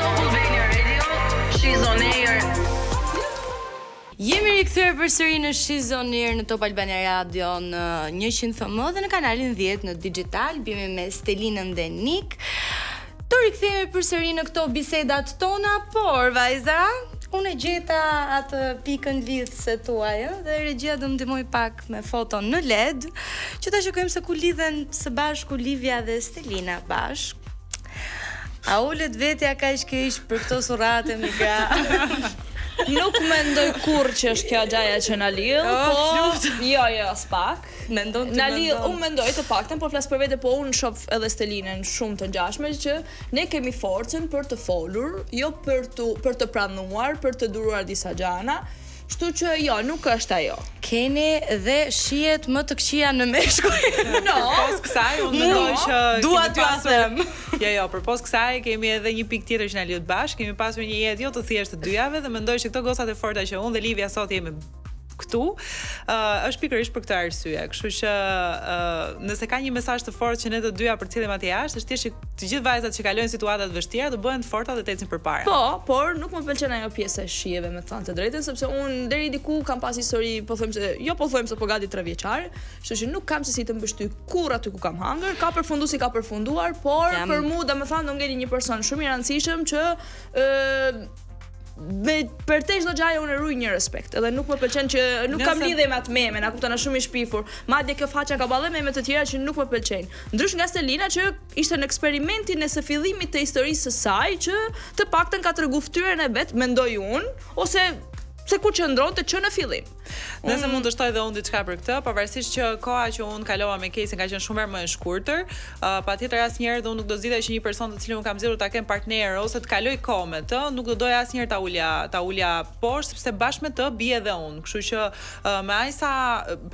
Top Albania Radio, she's on air. Jemi rikthyer përsëri në She's on Air në Top Albania Radio në 100 FM dhe në kanalin 10 në digital. Bimi me Stelinën dhe Nik. Të rikthehemi përsëri në këto bisedat tona, por vajza, unë e gjeta atë pikën lidhëse tuaj, dhe regjia do më ndihmoj pak me foton në LED, që ta shikojmë se ku lidhen së bashku Livia dhe Stelina bashk. A ulet vetja kaq keq për këto surrate me gra? Nuk mendoj kurrë që është kjo gjaja që na lidh, po jo, as pak. Mendon ti? Na lidh, unë mendoj të paktën, po flas për vete, po unë shoh edhe Stelinën shumë të ngjashme që ne kemi forcën për të folur, jo për të pranuar, për të duruar disa gjana. Kështu që jo, nuk është ajo. Keni dhe shihet më të këqija në meshkuj. No, Pas kësaj unë mendoj që dua t'ju them. Jo, përpos kësaj kemi edhe një pikë tjetër që na lidh bashkë, kemi pasur një jetë jo të thjeshtë të dy javë dhe mendoj që këto gosat e forta që unë dhe Livia sot jemi këtu, është pikërisht për këtë arsye. Kështu që nëse ka një mesazh të fortë që ne të dyja përcjellim atje jashtë, është thjesht që të gjithë vajzat që kalojnë situata të vështira të bëhen të forta dhe të ecin përpara. po, por nuk më pëlqen ajo pjesa e shijeve, me thënë të drejtën, sepse unë deri diku kam pas histori, po them se po gati 3 vjeçare, kështu që nuk kam se si të mbështyj kurrë aty ku kam hangër, ka përfunduar si ka përfunduar, por për mua domethënë do ngeli një person shumë i rëndësishëm që për te çdo gjaje unë ruaj një respekt. Edhe nuk më pëlqen që nuk kam lidhje me atë meme, na kupton, shumë i shpifur. Madje kjo faça ka ballë meme të tjera që nuk më pëlqejnë. Ndryshe nga Stelina që ishte në eksperimentin e së fillimit të historisë së saj, që të paktën ka treguar fytyrën e vet, mendoj unë, ose se ku qëndronte që në fillim. Nëse mund të shtoj dhe unë diçka për këtë, pavarësisht që koha që unë kalova me Kesin ka qenë shumë më e shkurtër, patjetër asnjëherë do unë nuk do zgjidhej që një person të cilin unë kam zgjedhur ta kem partner ose të kaloj kohë me të, nuk do doja asnjëherë ta ulja poshtë, sepse bashkë me të bie edhe unë. Kështu që me aq sa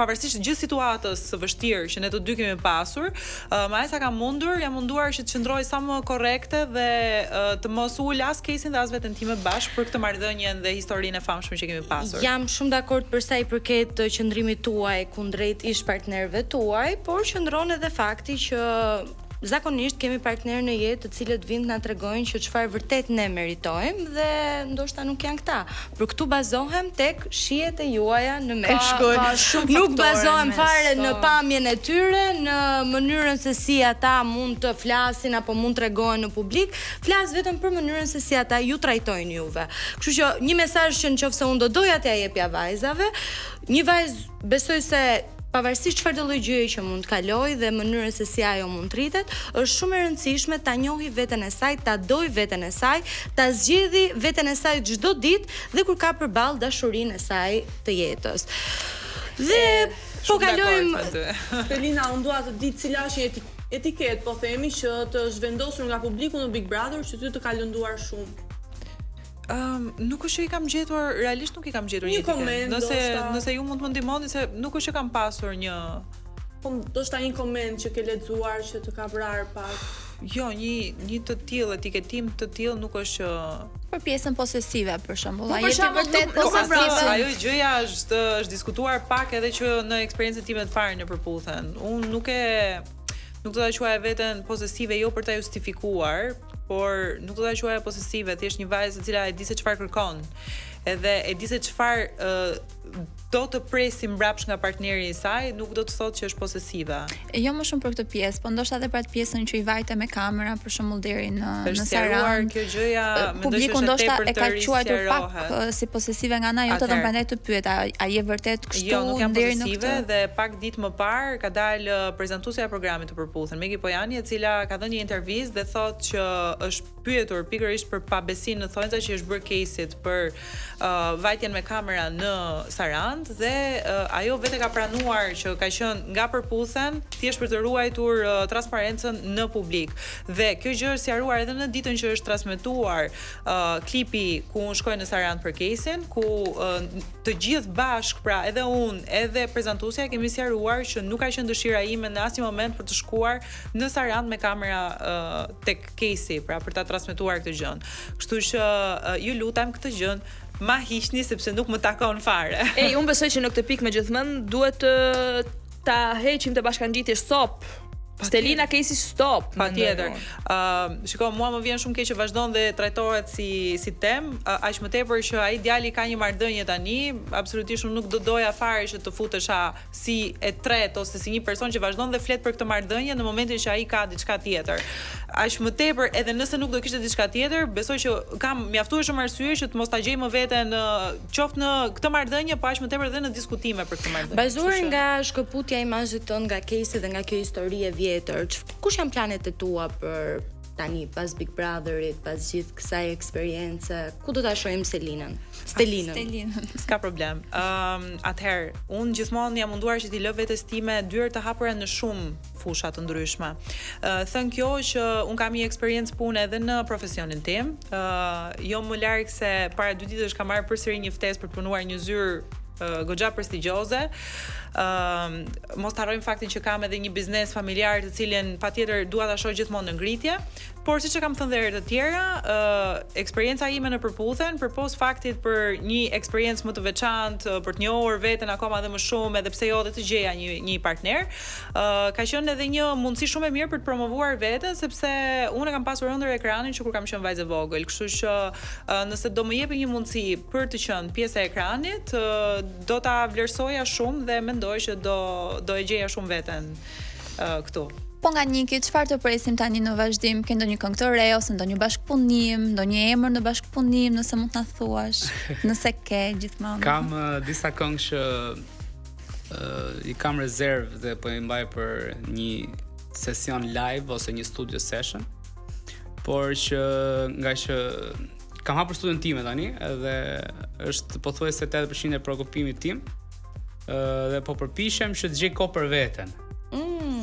pavarësisht gjithë situatës së vështirë që ne të dy kemi pasur, me aq sa jam munduar që të qëndroj sa më korrekte dhe të mos ul as Kesin dhe as veten time bashkë për këtë marrëdhënie dhe historinë e famshme që kemi pasur. Jam shumë dakord për sa i përket të qëndrimit tuaj kundrejt ish partnerëve tuaj, por qëndron edhe fakti që zakonisht kemi partnerë në jetë të cilët vijnë na tregojnë që çfarë vërtet ne meritojmë dhe ndoshta nuk janë këta. Për këtu bazohem tek shihet e juaja në meshkuj. Nuk bazohem fare në pamjen e tyre, në mënyrën se si ata mund të flasin apo mund t'rregohen në publik, flas vetëm për mënyrën se si ata ju trajtojnë juve. Kështu që një mesazh që nëse unë do doja t'ia jepja vajzave, një vajzë besoj se pavarësisht çfarë lloj gjëje që mund të kaloj dhe mënyrën se si ajo mund të rritet, është shumë e rëndësishme ta njohë veten e saj, ta doj veten e saj, ta zgjidhi veten e saj çdo ditë dhe kur ka përballë dashurinë e saj të jetës. Dhe po kalojmë. Stelina, unë dua të di cila është etiket, po themi, që të zhvendosur nga publiku në Big Brother, që ty të ka lënduar shumë. Nuk është që i kam gjetur, realisht nuk i kam gjetur një koment, nëse ju mund të më ndihmoni se nuk është që kam pasur një ndoshta një koment që ke lexuar që të ka vrarë pak. Jo, një të tillë etiketim të tillë nuk është që për pjesën posesive për shembull. Ai është vërtet posesive. Ajo gjëja është diskutuar pak edhe që në eksperiencën time të parë në përputhen. Unë nuk do ta quaj veten posesive jo për ta justifikuar, por nuk do ta quaj posesive, thjesht një vajzë e cila e di se çfarë kërkon. Edhe e di se çfarë do të presi mbrapsht nga partneri i saj, nuk do të thotë që është posesive. Jo më shumë për këtë pjesë, po ndoshta edhe për atë pjesën që i vajte me kamera për shembull deri në Saran. Kjo gjëja publiku ndoshta e ka quajtur pak si posesive nga ana jote dhe prandaj të pyet, a je vërtet kështu? Jo, nuk jam posesive dhe pak ditë më parë ka dalë prezantuesja e programit të përputhen, Megi Pojani, e cila ka dhënë një intervistë dhe thotë që është pyetur pikërisht për pabesinë në thonjza që është bërë kesit për vajtjen me kamera në Sarand dhe ajo vetë ka pranuar që ka qenë nga përputhen thjesht për të ruajtur transparencën në publik. Dhe kjo gjë është sqaruar edhe në ditën që është transmetuar klipi ku unë shkoj në Sarand për kesin, ku të gjithë bashkë, pra edhe unë, edhe prezantuesja kemi sqaruar që nuk ka qenë dëshira ime në asnjë moment për të shkuar në Sarand me kamera tek kesi, pra për ta transmetuar këtë gjë. Kështu që ju lutem këtë gjë ma hiqni sepse nuk më takon fare. Unë besoj që në këtë pikë megjithmonë duhet ta heqim të bashkangjitjes stop Stelina Casey stop. Patjetër. Shiko, mua më vjen shumë keq që vazhdon dhe trajtohet si temë, aq më tepër që ai djali ka një marrëdhënie tani, absolutisht unë nuk do doja fare që të futesha si e tretë ose si një person që vazhdon dhe flet për këtë marrëdhënie në momentin që ai ka diçka tjetër. Aq më tepër, edhe nëse nuk do kishte diçka tjetër, besoj që kam mjaftueshëm arsye që të mos ta gjej më veten qoftë në këtë marrëdhënie, po aq më tepër edhe në diskutime për këtë marrëdhënie. Bazuar nga shkëputja e imazhit tënd nga Casey dhe nga kjo histori e vjetër, kush janë planet e tua për tani pas Big Brotherit, pas gjithë kësaj eksperience, ku do ta shohim Stelinën? S'ka problem. Atëherë, unë gjithmonë jam munduar që t'i lë vetes time dyert të hapura në shumë fusha të ndryshme. Thën kjo që un kam një eksperiencë pune edhe në profesionin tim. Jo më larg se para 2 ditësh kam marrë përsëri një ftesë për të punuar një zyrë goxha prestigjioze. Mos të harrojmë faktin që kam edhe një biznes familjar të cilin patjetër dua ta shoh gjithmonë në ngritje, por siç e kam thënë dhe herë të tjera, eksperienca ime në përputhen përpos faktit për një eksperiencë më të veçantë, për të njohur veten akoma dhe më shumë, edhe pse jo dhe të gjeja një partner, ka qenë edhe një mundësi shumë e mirë për të promovuar veten, sepse unë kam pasur ëndër ekranin që kur kam qenë vajzë e vogël, kështu që nëse do më jepi një mundësi për të qenë pjesë e ekranit, do ta vlerësoja shumë dhe mendoj që do e gjeja shumë veten këtu. Po nga Niki, çfarë të presim tani në vazhdim? Ke ndonjë këngë të re ose ndonjë bashkëpunim, ndonjë emër në bashkëpunim, nëse mund ta thuash, nëse ke gjithmonë. Kam disa këngë që I kam rezervë dhe po I mbaj për një sesion live ose një studio session. Por që nga që kam hapur studion time tani, edhe është pothuajse 80% e shqyrtimit tim. Dhe po përpiqem që të gjej kohë për veten.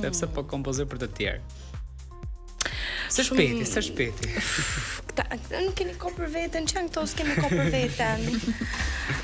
Sepse po kompozoj për të tjerë. Së shpeti. Nuk keni kohë për veten, çan këto s'kemi kohë për veten.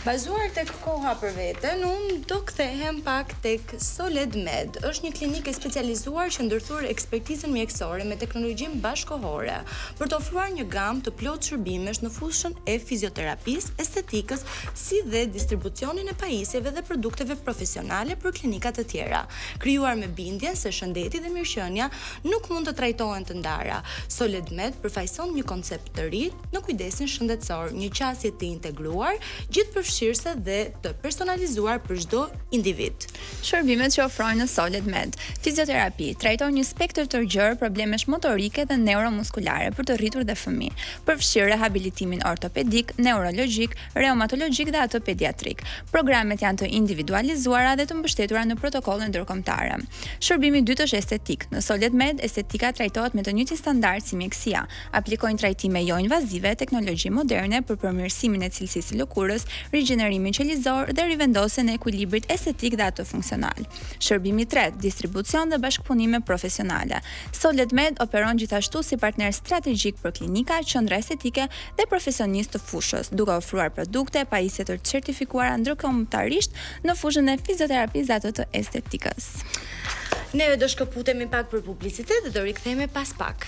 Bazuar tek koha për veten, unë do kthehem pak tek Soled Med. Është një klinikë e specializuar që ndërthur ekspertizën mjekësore me teknologjinë bashkëkohore për të ofruar një gamë të plotë shërbimesh në fushën e fizioterapisë, estetikës, si dhe distribucionin e pajisjeve dhe produkteve profesionale për klinika të tjera, krijuar me bindjen se shëndeti dhe mirëqenia nuk mund të trajtohen të ndara. Soled Med përfaqëson një koncept të ri në kujdesin shëndetësor, një qasje të integruar, gjithëpërfshirëse dhe të personalizuar për çdo individ. Shërbimet që ofrojnë në Soled Med: fizioterapi, trajton një spektër të gjerë problemesh motorike dhe neuromuskulare për të rritur dhe fëmijë. Përfshir rehabilitimin ortopedik, neurologjik, reumatologjik dhe ato pediatrik. Programet janë të individualizuara dhe të mbështetura në protokolle ndërkombëtare. Shërbimi i dytë është estetik. Në Soled Med, estetika trajtohet me të njëjtin standard si mjekësia. Aplikojnë trajtime jo invazive, teknologji moderne për përmirësimin e cilësisë së lëkurës, rigjenerimin qelizor dhe rivendosjen e ekuilibrit estetik dhe ato funksional. Shërbimi i tretë, distribucion dhe bashkëpunime profesionale. Soled Med operon gjithashtu si partner strategjik për klinika, qendra estetike dhe profesionistë të fushës, duke ofruar produkte, pajisje të certifikuara ndërkombëtarisht në fushën e fizioterapisë dhe ato të estetikës. Neve do shkëputemi pak për publicitet dhe do rikthehemi pas pak.